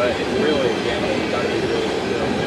but it's really, you gotta be really still.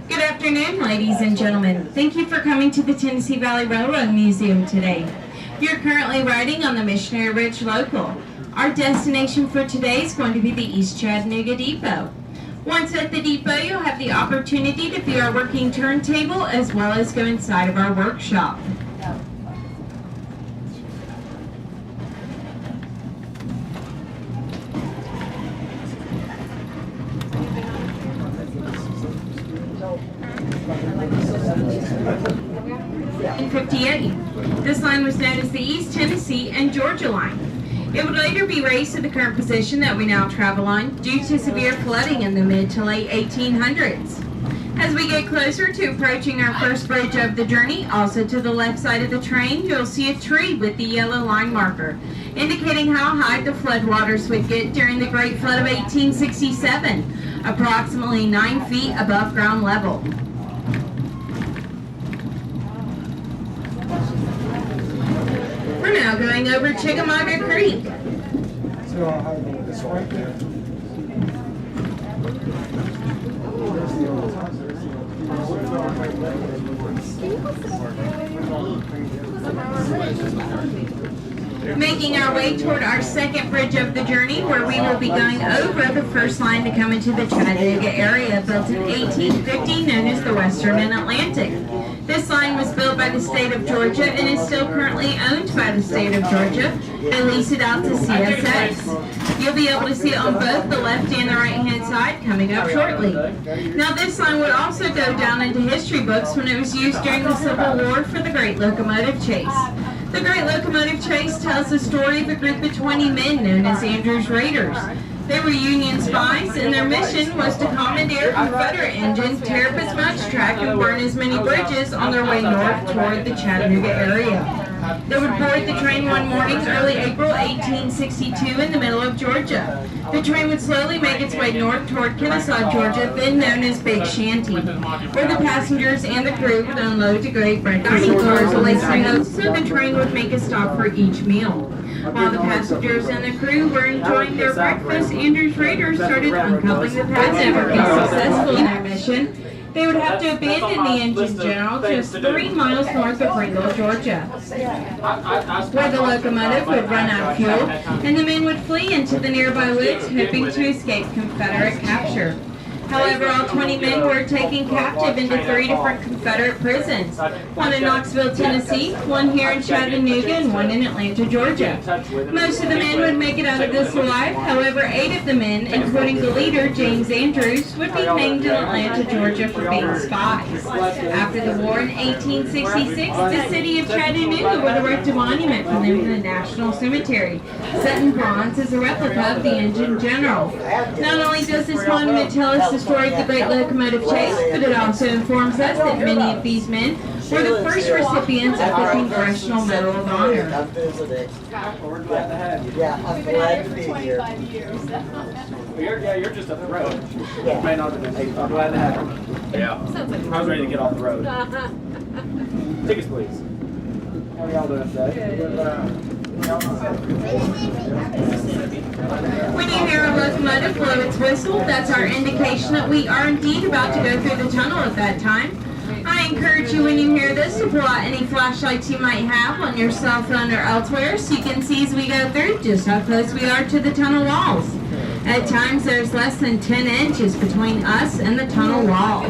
Good afternoon, ladies and gentlemen. Thank you for coming to the Tennessee Valley Railroad Museum today. You're currently riding on the Missionary Ridge Local. Our destination for today is going to be the East Chattanooga Depot. Once at the depot, you'll have the opportunity to view our working turntable as well as go inside of our workshop. In 58, this line was known as the East Tennessee and Georgia Line. It would later be raised to the current position that we now travel on due to severe flooding in the mid to late 1800s. As we get closer to approaching our first bridge of the journey, also to the left side of the train, you'll see a tree with the yellow line marker, indicating how high the floodwaters would get during the Great Flood of 1867, approximately 9 feet above ground level. We're now going over Chickamauga Creek. So I'll have this right there. Making our way toward our second bridge of the journey, where we will be going over the first line to come into the Chattanooga area, built in 1850, known as the Western and Atlantic. This line was built by the state of Georgia and is still currently owned by the state of Georgia. They lease it out to CSX. You'll be able to see it on both the left and the right hand side coming up shortly. Now this line would also go down into history books when it was used during the Civil War for the Great Locomotive Chase. The Great Locomotive Chase tells the story of a group of 20 men known as Andrew's Raiders. They were Union spies, and their mission was to commandeer Confederate engines, tear up as much track, and burn as many bridges on their way north toward the Chattanooga area. They would board the train one morning, early April 1862, in the middle of Georgia. The train would slowly make its way north toward Kennesaw, Georgia, then known as Big Shanty, where the passengers and the crew would unload to great breakfast cars away from so the train would make a stop for each meal. While the passengers and the crew were enjoying their breakfast, Andrew's Raiders started uncoupling the pads. Never be successful in their mission. They would have to abandon the engine general just 3 miles north of Ringgold, Georgia, where the locomotive would run out of fuel, and the men would flee into the nearby woods, hoping to escape Confederate capture. However, all 20 men were taken captive into 3 different Confederate prisons, one in Knoxville, Tennessee, one here in Chattanooga, and one in Atlanta, Georgia. Most of the men would make it out of this alive. However, 8 of the men, including the leader, James Andrews, would be hanged in Atlanta, Georgia for being spies. After the war in 1866, the city of Chattanooga would erect a monument for them in the National Cemetery, set in bronze as a replica of the engine general. Not only does this monument tell us the story of the Great Locomotive Chase, but it also informs us that many of these men were the first recipients of the Congressional Medal of Honor. I'm visiting. We're glad to have you. Yeah, I'm glad to be here. You're just up the road. Yeah. You may not have been. I'm glad to have you. Yeah. I was ready to get off the road. Tickets, please. How are y'all doing today? When you hear a locomotive blow its whistle, that's our indication that we are indeed about to go through the tunnel at that time. I encourage you when you hear this to pull out any flashlights you might have on your cell phone or elsewhere so you can see as we go through just how close we are to the tunnel walls. At times there's less than 10 inches between us and the tunnel walls.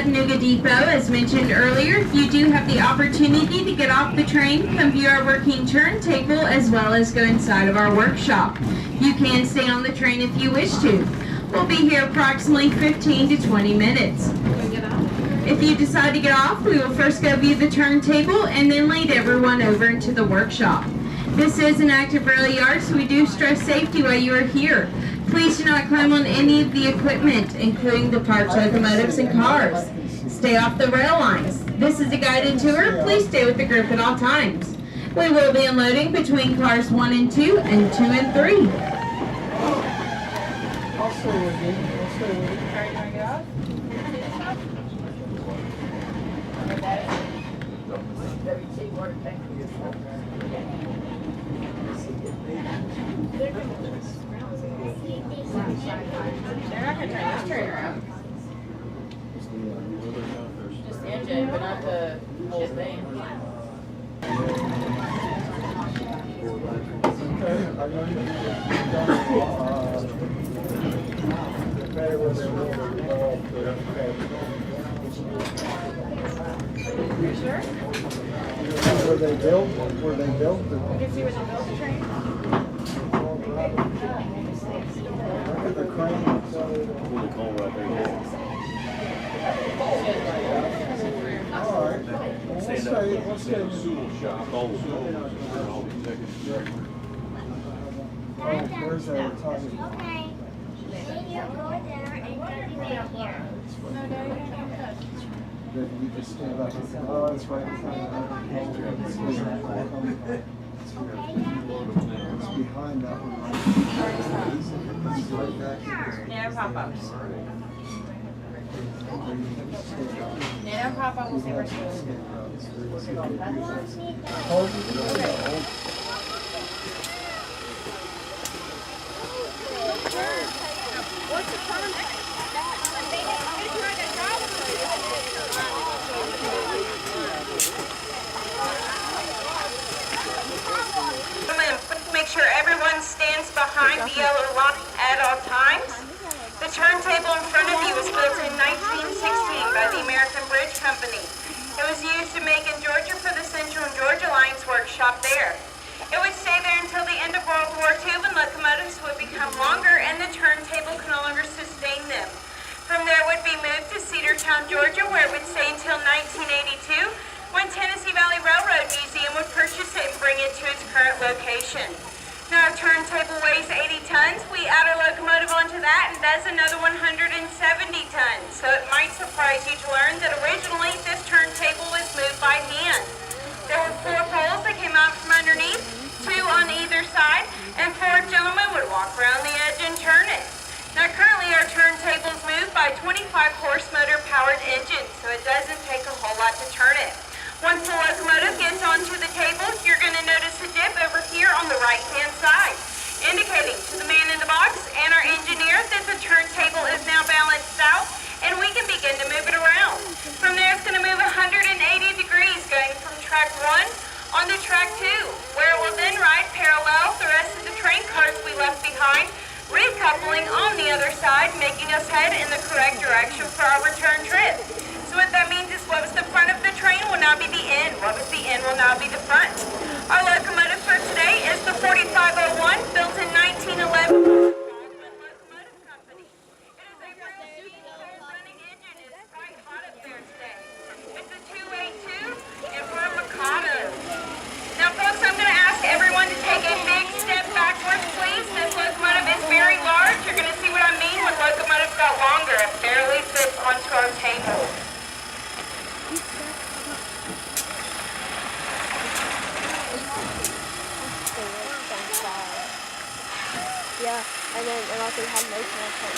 Chattanooga Depot, as mentioned earlier, you do have the opportunity to get off the train, come view our working turntable, as well as go inside of our workshop. You can stay on the train if you wish to. We'll be here approximately 15 to 20 minutes. If you decide to get off, we will first go view the turntable and then lead everyone over into the workshop. This is an active rail yard, so we do stress safety while you are here. Please do not climb on any of the equipment, including the parked locomotives and cars. Stay off the rail lines. This is a guided tour. Please stay with the group at all times. We will be unloading between cars 1 and 2 and 2 and 3. I'll stay with you. I'll stay with you. They're not going to turn this train around. Just the engine, but not the whole thing. You sure? Where they built? Where they built the? You can see where they built the train. Look at the crane. All right. We'll stay. Where's that talking? Okay. Then you go there and you down here. Then you just stand up and say, oh, it's right behind it's behind that one. It's right back here. Yeah, pop-ups. Yeah, pop-up will see where she What's the time? Make sure everyone stands behind the yellow line at all times. The turntable in front of you was built in 1916 by the American Bridge Company. It was used to make in Georgia for the Central and Georgia Lines workshop there. It would stay there until the end of World War II when locomotives would become longer and the turntable could no longer sustain them. From there it would be moved to Cedartown, Georgia, where it would stay until 1982 when Tennessee Valley Railroad Museum would purchase it and bring it to its current location. Now our turntable weighs 80 tons. We add a locomotive onto that and that's another 170 tons. So it might surprise you to learn that originally this turntable was moved by hand. There were 4 poles that came out from underneath, 2 on either side, and 4 gentlemen would walk around the edge and turn it. Now currently our turntable is moved by 25 horse motor powered engines, so it doesn't take a whole lot to turn it. Once the locomotive gets onto the table, you're going to notice a dip over here on the right-hand side, indicating to the man in the box and our engineer that the turntable is now balanced out and we can begin to move it around. From there, it's going to move 180 degrees going from track 1 onto track 2, where it will then ride parallel the rest of the train cars we left behind, recoupling on the other side, making us head in the correct direction for our return trip. So what that means is what was the front of the train will now be the end. What was the end will now be the front. Our locomotive for today is the 4501, built in 1911. Locomotive Company. It is a brand new running engine. It's quite hot up there today. It's a 282 and we're Mikado. Now folks, I'm going to ask everyone to take a big step backwards, please. This locomotive is very large. You're going to see what I mean when locomotives got longer. It barely fits onto our table. Yeah, and then it also had motion on top.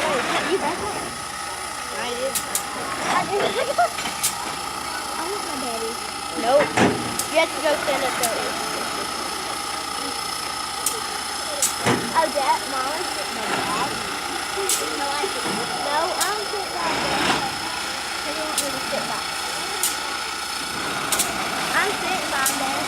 Oh, you back up? I did. I want my daddy. Nope. You have to go stand up there. Oh, Dad, Mom, sit my dad. No, I didn't. No, I'm sit back there. They want me to sit back. I'm sitting by there.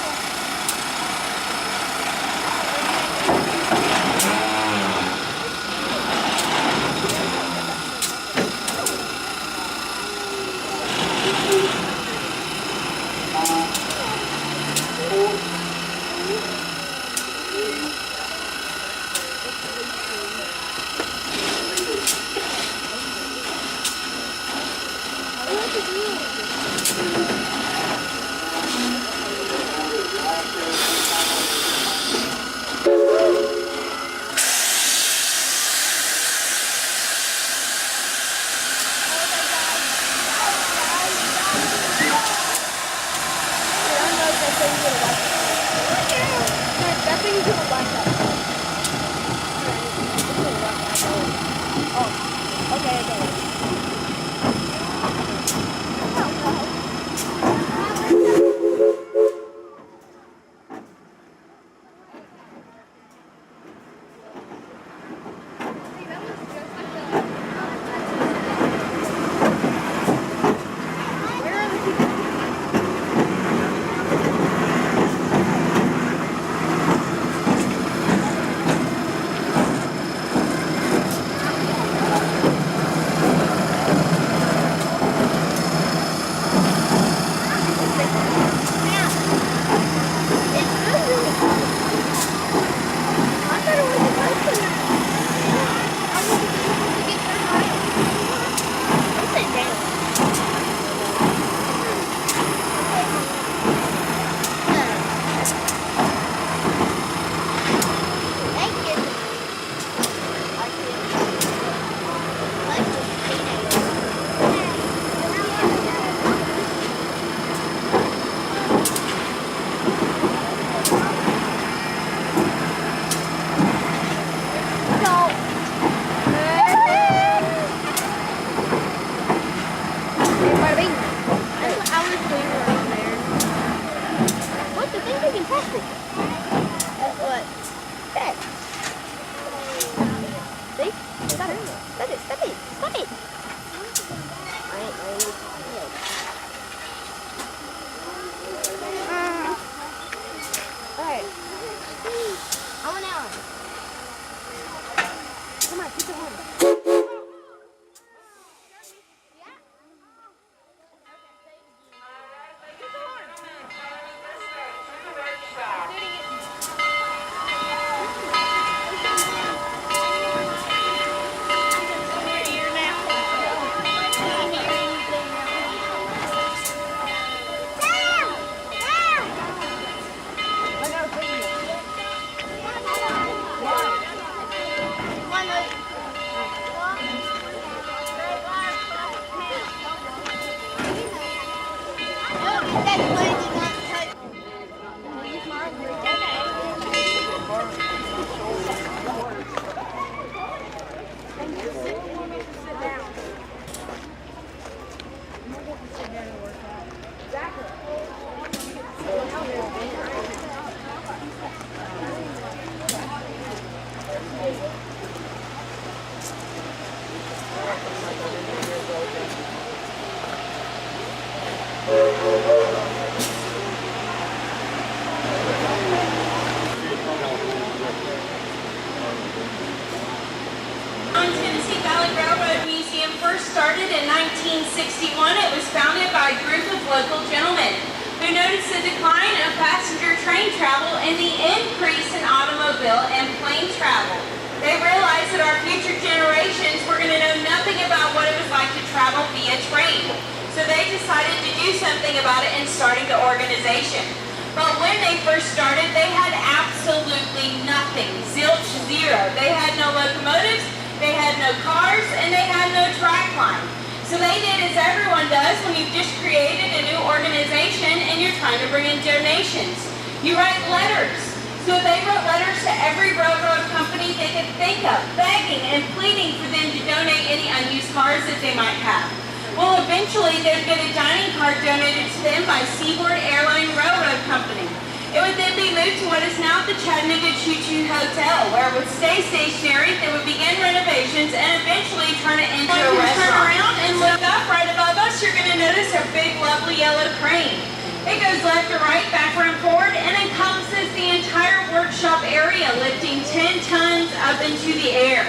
Started in 1961, it was founded by a group of local gentlemen who noticed the decline of passenger train travel and the increase in automobile and plane travel. They realized that our future generations were going to know nothing about what it was like to travel via train. So they decided to do something about it and started the organization. But when they first started, they had absolutely nothing, zilch, zero. They had no locomotives, they had no cars, and they had no track line. So they did as everyone does when you've just created a new organization and you're trying to bring in donations. You write letters. So they wrote letters to every railroad company they could think of, begging and pleading for them to donate any unused cars that they might have. Well, eventually there'd been a dining car donated to them by Seaboard Airline Railroad Company. It would then be moved to what is now the Chattanooga Choo Choo Hotel, where it would stay stationary. They would begin renovations and eventually turn it into a restaurant. Turn around and look up right above us, you're going to notice a big, lovely yellow crane. It goes left to right, backward and forward, and encompasses the entire workshop area, lifting 10 tons up into the air.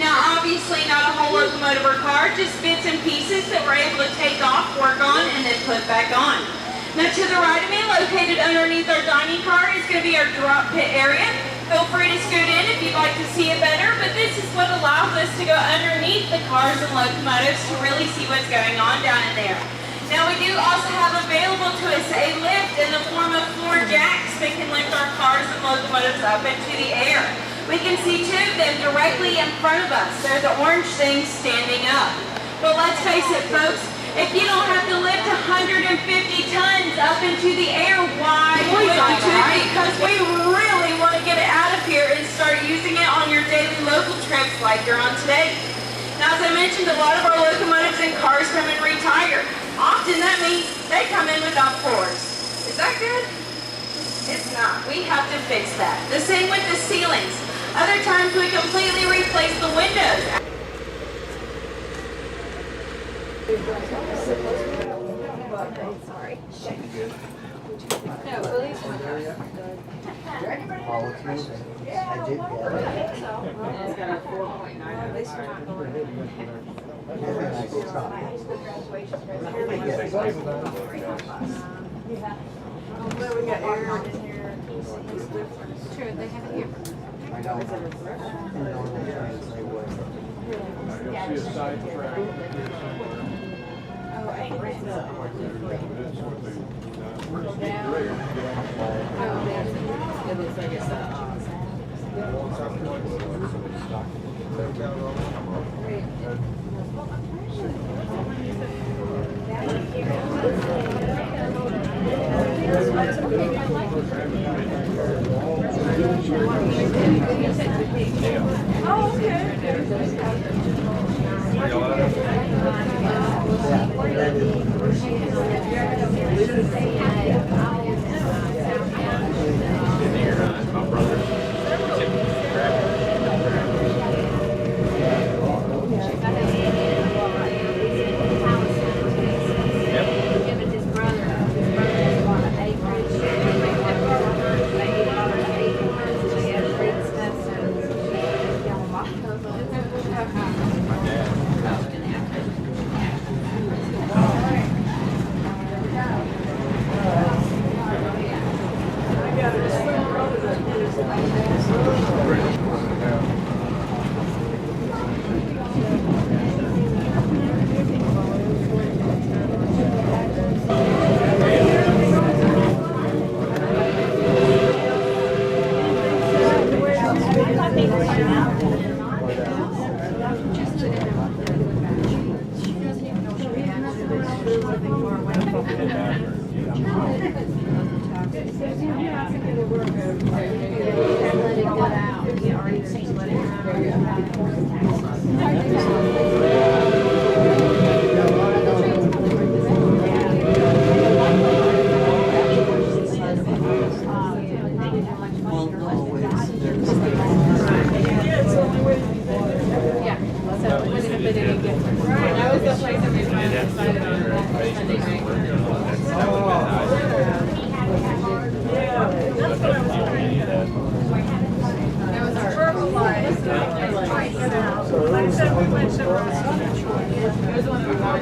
Now, obviously not a whole locomotive or car, just bits and pieces that we're able to take off, work on, and then put back on. Now to the right of me, located underneath our dining car, is going to be our drop pit area. Feel free to scoot in if you'd like to see it better, but this is what allows us to go underneath the cars and locomotives to really see what's going on down in there. Now we do also have available to us a lift in the form of floor jacks that can lift our cars and locomotives up into the air. We can see two of them directly in front of us. They're the orange things standing up. But let's face it, folks, if you don't have to lift 150 tons up into the air, why would you? Because we really want to get it out of here and start using it on your daily local trips like you're on today. Now, as I mentioned mentioned, a lot of our locomotives and cars come in retired. Often that means they come in without floors. Is that good? It's not. We have to fix that. The same with the ceilings. Other times we completely replace the windows. Sorry. Oh, it's moving. I did get it. It's got a 4.9. At least we're not going. Very nice truck. Although we got air in here. True, they have it here. I know. In normal trains, they would. It looks like it's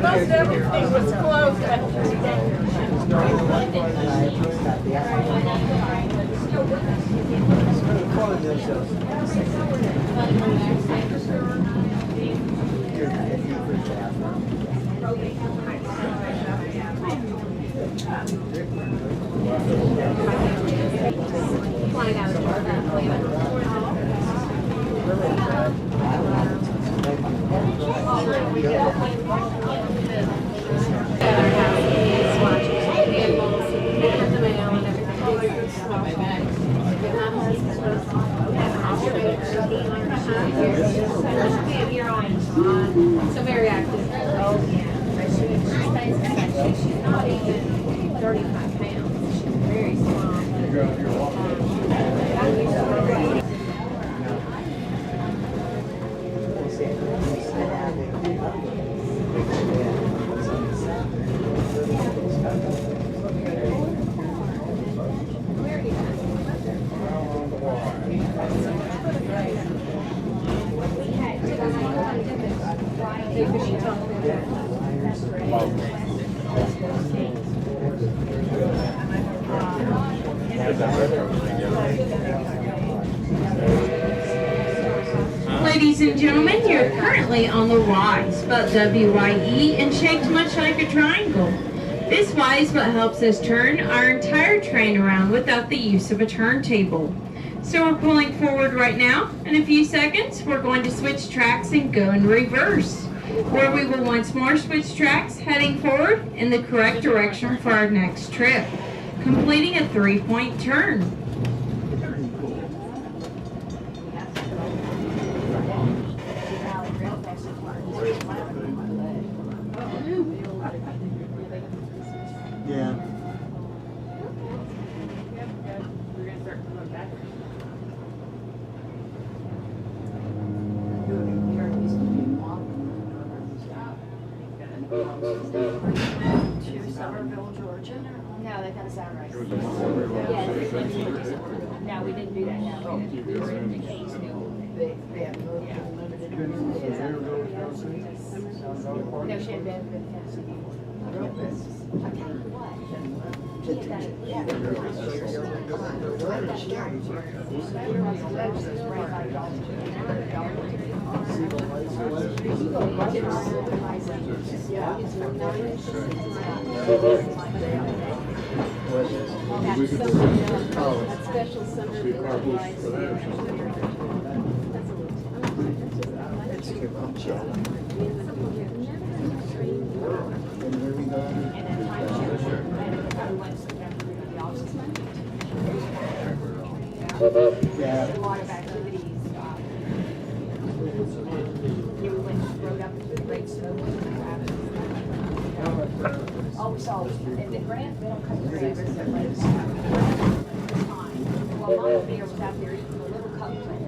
Most everything was closed So very active. Oh yeah. She's not even 35 pounds. She's very small. Ladies and gentlemen, you're currently on the Y, spelled W-Y-E, and shaped much like a triangle. This Y is what helps us turn our entire train around without the use of a turntable. So we're pulling forward right now. In a few seconds, we're going to switch tracks and go in reverse, where we will once more switch tracks, heading forward in the correct direction for our next trip, completing a 3-point turn. Yeah. We're gonna start coming back. To Somerville, Georgia? No, that doesn't sound right. No, we didn't do that, no. We were in the case new. No, she had been in Tennessee. I tell you what. She had done it, yeah. Oh. Special summer. It's here, I'm chilling. And where we going? And then time she was there, and went to the office Monday. Yeah. A lot of activities. We rode up to the great snow. Oh, so, and the grant, they don't come to the service at late time. Well, Mama Bear was out there eating a little cupcake.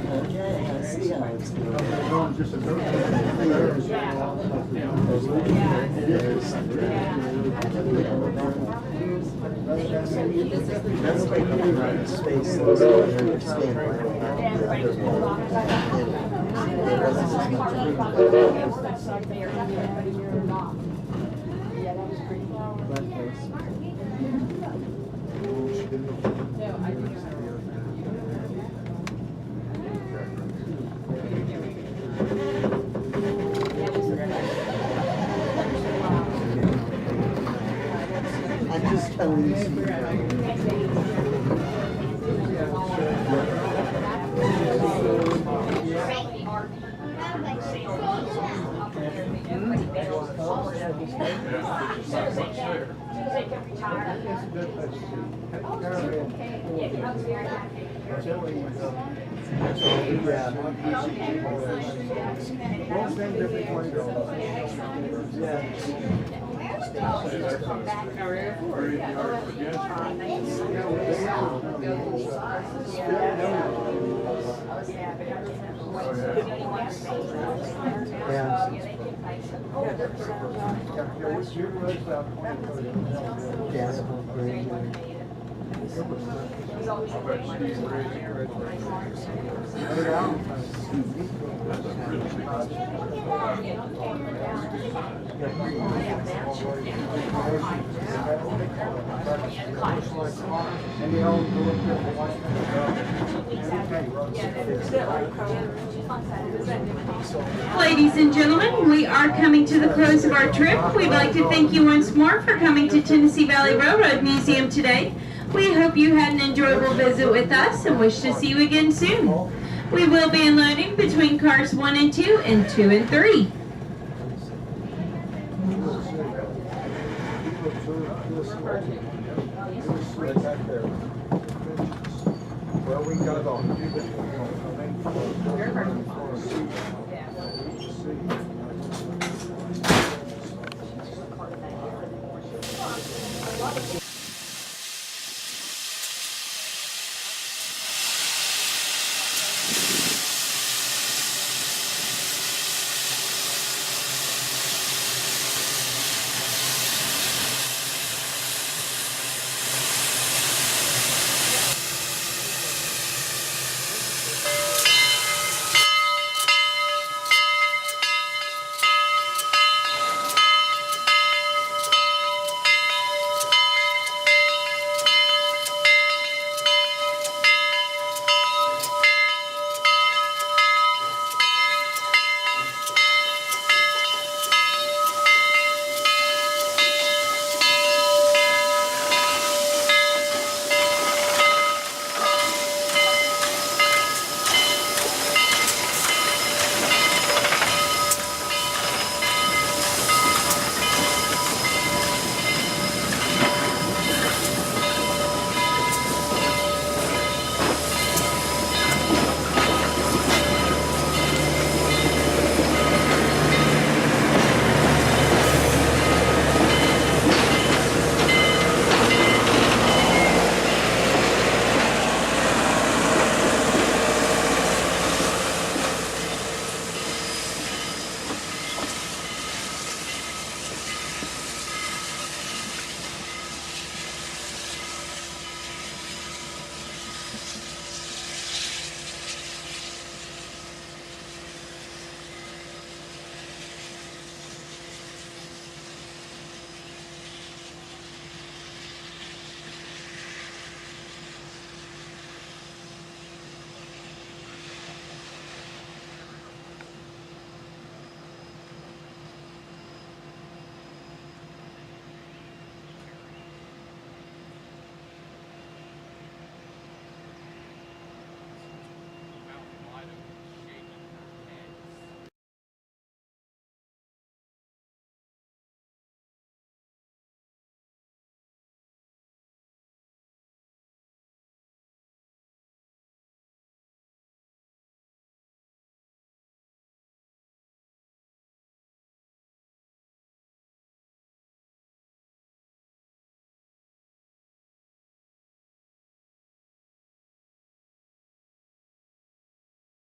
Okay, I see how it's going. That's like the right space. Those are understand Yeah, that was pretty. I'm just telling you. Ladies and gentlemen, we are coming to the close of our trip. We'd like to thank you once more for coming to Tennessee Valley Railroad Museum today. We hope you had an enjoyable visit with us and wish to see you again soon. We will be unloading between cars 1 and 2 and 2 and 3. Well, we got it on.